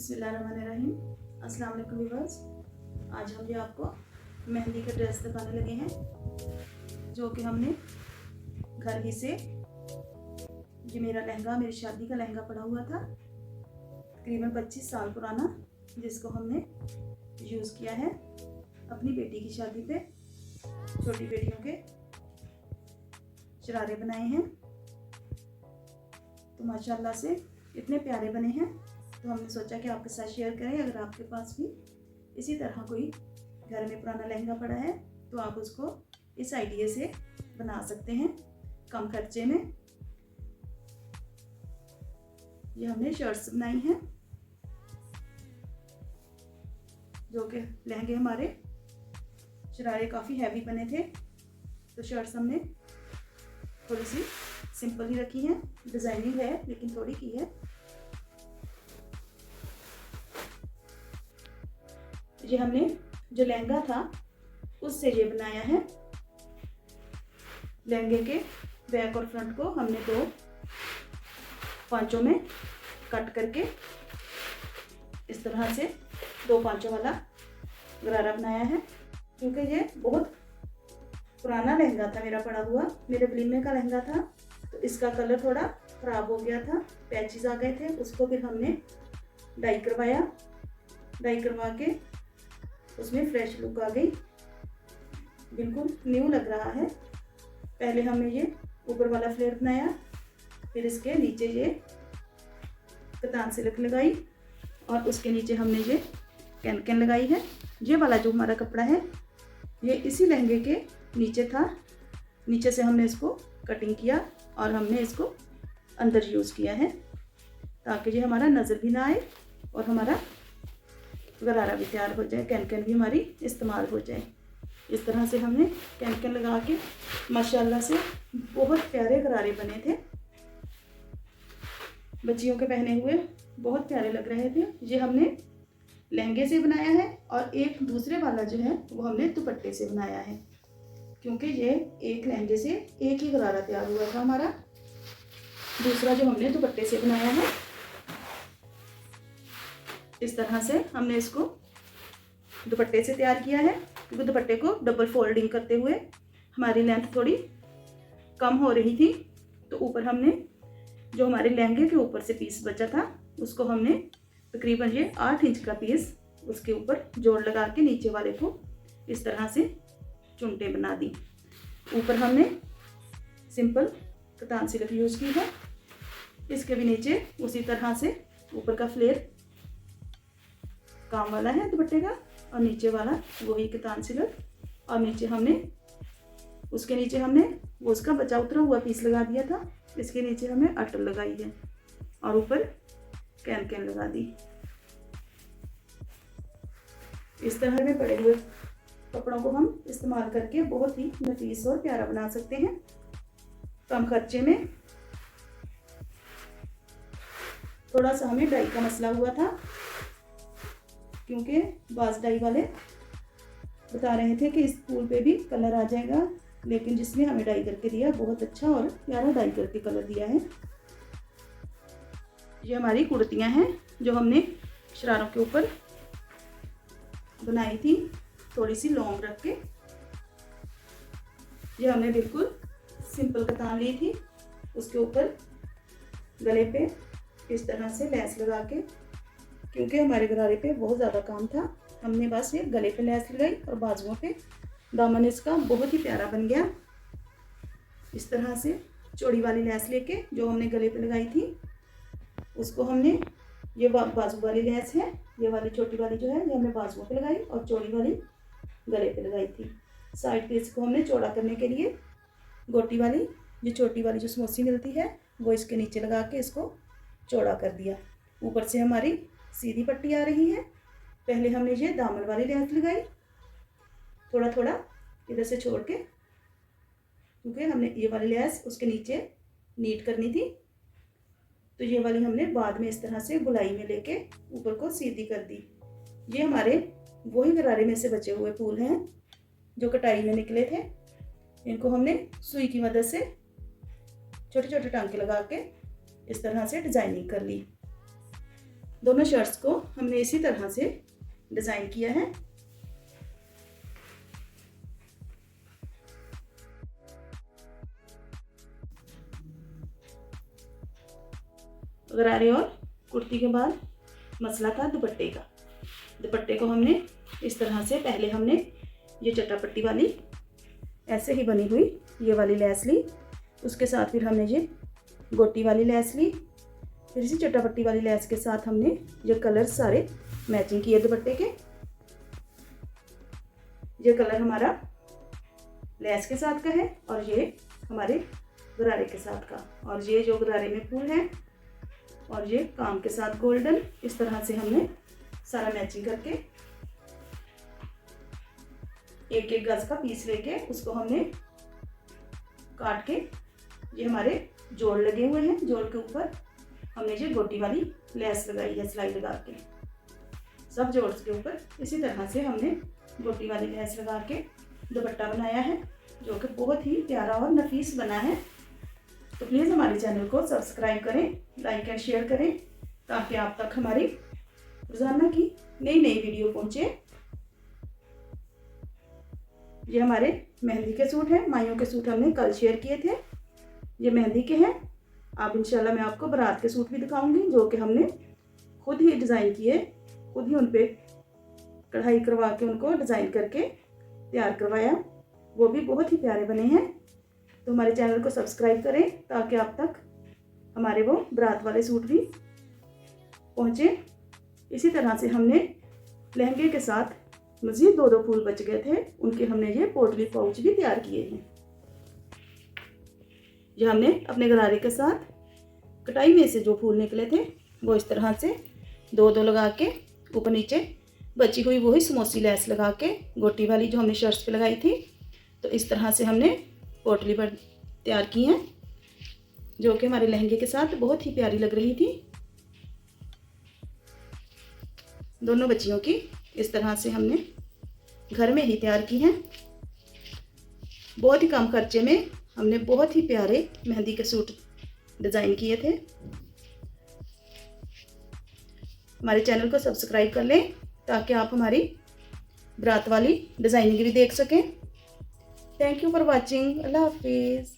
बिस्मिल्लाहिर्रहमानिर्रहीम। अस्सलाम वालेकुम व्यूअर्स। आज हम जो आपको मेहंदी का ड्रेस दिखाने लगे हैं, जो कि हमने घर ही से, ये मेरा लहंगा, मेरी शादी का लहंगा पड़ा हुआ था, तकरीबन 25 साल पुराना, जिसको हमने यूज़ किया है अपनी बेटी की शादी पे। छोटी बेटियों के शरारे बनाए हैं, तो माशाल्लाह से इतने प्यारे बने हैं, तो हमने सोचा कि आपके साथ शेयर करें। अगर आपके पास भी इसी तरह कोई घर में पुराना लहंगा पड़ा है तो आप उसको इस आइडिया से बना सकते हैं कम खर्चे में। ये हमने शर्ट्स बनाई हैं, जो कि लहंगे हमारे शरारे काफ़ी हैवी बने थे, तो शर्ट्स हमने थोड़ी सी सिंपल ही रखी हैं। डिज़ाइनिंग है लेकिन थोड़ी की है। ये हमने जो लहंगा था उससे ये बनाया है। लहंगे के बैक और फ्रंट को हमने 2 पांचों में कट करके इस तरह से 2 पांचों वाला गरारा बनाया है। क्योंकि ये बहुत पुराना लहंगा था मेरा पड़ा हुआ, मेरे वलीमे का लहंगा था, तो इसका कलर थोड़ा ख़राब हो गया था, पैचेस आ गए थे। उसको फिर हमने डाई करवाया। डाई करवा के उसमें फ्रेश लुक आ गई, बिल्कुल न्यू लग रहा है। पहले हमने ये ऊपर वाला फ्लेयर बनाया, फिर इसके नीचे ये कतान सिल्क लगाई और उसके नीचे हमने ये कैन लगाई है। ये वाला जो हमारा कपड़ा है ये इसी लहंगे के नीचे था, नीचे से हमने इसको कटिंग किया और हमने इसको अंदर यूज़ किया है, ताकि ये हमारा नज़र भी ना आए और हमारा गरारा भी तैयार हो जाए, कैन भी हमारी इस्तेमाल हो जाए। इस तरह से हमने कैन लगा के माशाल्लाह से बहुत प्यारे गरारे बने थे, बच्चियों के पहने हुए बहुत प्यारे लग रहे थे। ये हमने लहंगे से बनाया है और एक दूसरे वाला जो है वो हमने दुपट्टे से बनाया है, क्योंकि ये एक लहंगे से एक ही गरारा तैयार हुआ था हमारा। दूसरा जो हमने दुपट्टे से बनाया है, इस तरह से हमने इसको दुपट्टे से तैयार किया है, क्योंकि दुपट्टे को डबल फोल्डिंग करते हुए हमारी लेंथ थोड़ी कम हो रही थी, तो ऊपर हमने जो हमारे लहंगे के ऊपर से पीस बचा था उसको हमने तकरीबन ये 8 इंच का पीस उसके ऊपर जोड़ लगा के नीचे वाले को इस तरह से चुनटे बना दी। ऊपर हमने सिंपल कतान सिल्क यूज़ की है, इसके भी नीचे उसी तरह से ऊपर का फ्लेयर काम वाला है दुपट्टे का और नीचे वाला वही कतान सिल्क, और नीचे हमने उसके नीचे हमने वो उसका बचा उतरा हुआ पीस लगा दिया था। इसके नीचे हमने अटल लगाई है और ऊपर कैन लगा दी। इस तरह में पड़े हुए कपड़ों को हम इस्तेमाल करके बहुत ही नफीस और प्यारा बना सकते हैं कम खर्चे में। थोड़ा सा हमें डाई का मसला हुआ था, क्योंकि बाज डाई वाले बता रहे थे कि इस फूल पे भी कलर आ जाएगा, लेकिन जिसने हमें डाई करके दिया बहुत अच्छा और प्यारा डाई करके कलर दिया है। ये हमारी कुर्तियां हैं जो हमने शरारों के ऊपर बनाई थी, थोड़ी सी लॉन्ग रख के। ये हमने बिल्कुल सिंपल कतान ली थी, उसके ऊपर गले पे इस तरह से लेस लगा के, क्योंकि हमारे गरारे पे बहुत ज़्यादा काम था, हमने बस ये गले पे लेस लगाई और बाजुओं पे दामन इसका बहुत ही प्यारा बन गया। इस तरह से चौड़ी वाली लेस लेके जो हमने गले पे लगाई थी उसको हमने, ये बाजू वाली लेस है, ये वाली छोटी वाली जो है ये हमने बाजुओं पे लगाई और चौड़ी वाली गले पे लगाई थी। साइड पीस को हमने चौड़ा करने के लिए गोटी वाली, ये छोटी वाली जो समोसी मिलती है वो इसके नीचे लगा के इसको चौड़ा कर दिया। ऊपर से हमारी सीधी पट्टी आ रही है। पहले हमने ये दामन वाली लेस लगाई, थोड़ा थोड़ा इधर से छोड़ के, क्योंकि हमने ये वाली लेस उसके नीचे नीट करनी थी, तो ये वाली हमने बाद में इस तरह से गुलाई में लेके ऊपर को सीधी कर दी। ये हमारे वही गरारे में से बचे हुए फूल हैं जो कटाई में निकले थे, इनको हमने सुई की मदद से छोटे छोटे टांके लगा के इस तरह से डिजाइनिंग कर ली। दोनों शर्ट्स को हमने इसी तरह से डिज़ाइन किया है। गरारे और कुर्ती के बाद मसला था दुपट्टे का। दुपट्टे को हमने इस तरह से पहले हमने ये चटापट्टी वाली ऐसे ही बनी हुई ये वाली लैस ली, उसके साथ फिर हमने ये गोटी वाली लैस ली, फिर इसी चटापट्टी वाली लैस के साथ हमने ये कलर सारे मैचिंग किए दुपट्टे के। ये कलर हमारा लैस के साथ का है और ये हमारे गरारे के साथ का, और ये जो गरारे में फूल है और ये काम के साथ गोल्डन, इस तरह से हमने सारा मैचिंग करके एक एक गज का पीस लेके उसको हमने काट के, ये हमारे जोड़ लगे हुए हैं, जोड़ के ऊपर हमने ये गोटी वाली लैस लगाई है सिलाई लगा के। सब जोड़ के ऊपर इसी तरह से हमने गोटी वाली लैस लगा के दुपट्टा बनाया है, जो कि बहुत ही प्यारा और नफीस बना है। तो प्लीज़ हमारे चैनल को सब्सक्राइब करें, लाइक एंड शेयर करें, ताकि आप तक हमारी रोज़ाना की नई नई वीडियो पहुंचे। ये हमारे मेहंदी के सूट हैं, माइयों के सूट हमने कल शेयर किए थे, ये मेहंदी के हैं। अब इंशाल्लाह मैं आपको बारात के सूट भी दिखाऊंगी, जो कि हमने खुद ही डिज़ाइन किए, खुद ही उन पे कढ़ाई करवा के उनको डिज़ाइन करके तैयार करवाया, वो भी बहुत ही प्यारे बने हैं। तो हमारे चैनल को सब्सक्राइब करें ताकि आप तक हमारे वो बारात वाले सूट भी पहुँचे। इसी तरह से हमने लहंगे के साथ मज़ीद 2 फूल बच गए थे, उनके हमने ये पोटली पाउच भी तैयार किए हैं। ये हमने अपने गरारे के साथ कटाई में से जो फूल निकले थे वो इस तरह से 2 लगा के ऊपर नीचे बची हुई वही समोसी लैस लगा के गोटी वाली जो हमने शर्ट्स पे लगाई थी, तो इस तरह से हमने पोटली पर तैयार की हैं, जो कि हमारे लहंगे के साथ बहुत ही प्यारी लग रही थी। दोनों बच्चियों की इस तरह से हमने घर में ही तैयार की हैं। बहुत ही कम खर्चे में हमने बहुत ही प्यारे मेहंदी के सूट डिज़ाइन किए थे। हमारे चैनल को सब्सक्राइब कर लें ताकि आप हमारी बारात वाली डिज़ाइनिंग भी देख सकें। Thank you for watching. अल्लाह हाफिज़।